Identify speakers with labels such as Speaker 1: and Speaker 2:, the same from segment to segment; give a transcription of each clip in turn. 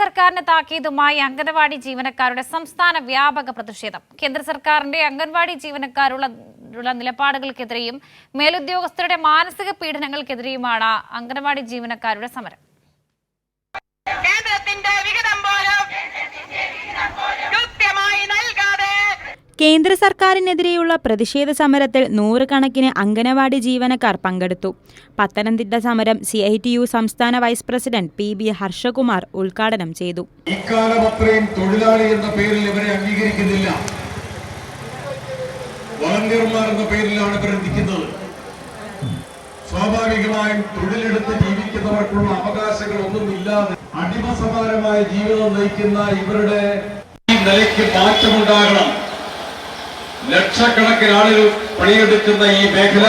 Speaker 1: സർക്കാരിന്റെ താക്കീതുമായി അംഗൻവാടി ജീവനക്കാരുടെ സംസ്ഥാന വ്യാപക പ്രതിഷേധം. കേന്ദ്ര സർക്കാരിന്റെ അംഗൻവാടി ജീവനക്കാരുള്ള നിലപാടുകൾക്കെതിരെയും മേലുദ്യോഗസ്ഥരുടെ മാനസിക പീഡനങ്ങൾക്കെതിരെയുമാണ് അംഗൻവാടി ജീവനക്കാരുടെ സമരം.
Speaker 2: കേന്ദ്ര സർക്കാരിനെതിരെയുള്ള പ്രതിഷേധ സമരത്തിൽ നൂറുകണക്കിന് അംഗനവാടി ജീവനക്കാർ പങ്കെടുത്തു. പത്തനംതിട്ട സമരം CITU സംസ്ഥാന വൈസ് പ്രസിഡന്റ് PB ഹർഷകുമാർ ഉദ്ഘാടനം ചെയ്തു.
Speaker 3: ഇക്കാലം അത്രയും തൊഴിലാളി എന്ന പേരിൽ ഇവരെ അംഗീകരിക്കുന്നില്ല. വളണ്ടിയർമാർ എന്ന പേരിലാണ് ഇവർ നിൽക്കുന്നത്. സ്വാഭാവികമായും തൊഴിലെടുത്ത് ജീവിക്കുന്നവർക്കുള്ള അവകാശങ്ങളൊന്നും ഇല്ലാതെ അടിമസമാനമായ ജീവിതം നയിക്കുന്ന ഇവരുടെ ഈ നിലയ്ക്ക് മാറ്റമുണ്ടാകണം. ലക്ഷക്കണക്കിന് ആളുകൾ പണിയെടുക്കുന്ന ഈ മേഖല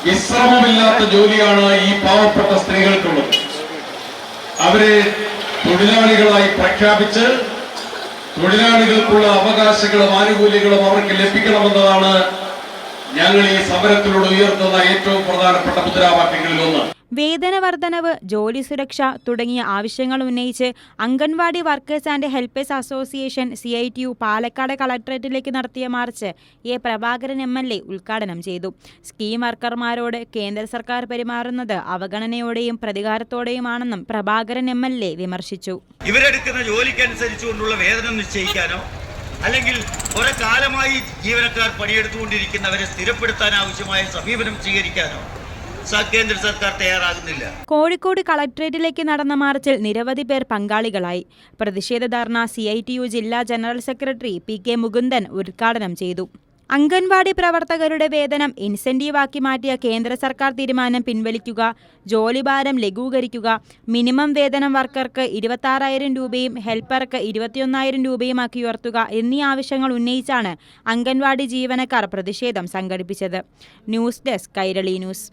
Speaker 3: വിശ്രമമില്ലാത്ത ജോലിയാണ് ഈ പാവപ്പെട്ട സ്ത്രീകൾക്കുള്ളത്. അവരെ തൊഴിലാളികളായി പ്രഖ്യാപിച്ച് തൊഴിലാളികൾക്കുള്ള അവകാശങ്ങളും ആനുകൂല്യങ്ങളും അവർക്ക് ലഭിക്കണമെന്നതാണ് ഞങ്ങൾ ഈ സമരത്തിലൂടെ ഉയർത്തുന്ന ഏറ്റവും പ്രധാനപ്പെട്ട മുദ്രാവാക്യങ്ങളിൽ ഒന്ന്.
Speaker 2: വേതന വർധനവ്, ജോലി സുരക്ഷ തുടങ്ങിയ ആവശ്യങ്ങൾ ഉന്നയിച്ച് anganwadi workers and helpers association CITU Palakkad കളക്ടറേറ്റിലേക്ക് നടത്തിയ മാർച്ച് പ്രഭാകരൻ MLA ഉദ്ഘാടനം ചെയ്തു. സ്കീം വർക്കർമാരോട് കേന്ദ്ര സർക്കാർ പെരുമാറുന്നത് അവഗണനയോടെയും പ്രതികാരത്തോടെയുമാണെന്നും പ്രഭാകരൻ MLA വിമർശിച്ചു.
Speaker 4: ഇവരെടുക്കുന്ന ജോലിക്കനുസരിച്ചുകൊണ്ടുള്ള വേതനം നിശ്ചയിക്കാനോ അല്ലെങ്കിൽ കുറെ കാലമായി ജീവനക്കാർ പണിയെടുത്തുകൊണ്ടിരിക്കുന്നവരെ സ്ഥിരപ്പെടുത്താൻ ആവശ്യമായ സമീപനം സ്വീകരിക്കാനോ കേന്ദ്ര സർക്കാർ തയ്യാറാകുന്നില്ല.
Speaker 2: കോഴിക്കോട് കളക്ടറേറ്റിലേക്ക് നടന്ന മാർച്ചിൽ നിരവധി പേർ പങ്കാളികളായി. പ്രതിഷേധ ധർണ CITU ജില്ലാ ജനറൽ സെക്രട്ടറി PK മുകുന്ദൻ ഉദ്ഘാടനം ചെയ്തു. അംഗൻവാടി പ്രവർത്തകരുടെ വേതനം ഇൻസെന്റീവാക്കി മാറ്റിയ കേന്ദ്ര സർക്കാർ തീരുമാനം പിൻവലിക്കുക, ജോലിഭാരം ലഘൂകരിക്കുക, മിനിമം വേതനം വർക്കർക്ക് 26,000 രൂപയും ഹെൽപ്പർക്ക് 21,000 രൂപയുമാക്കി ഉയർത്തുക എന്നീ ആവശ്യങ്ങൾ ഉന്നയിച്ചാണ് അംഗൻവാടി ജീവനക്കാർ പ്രതിഷേധം സംഘടിപ്പിച്ചത്. News desk Kairali news.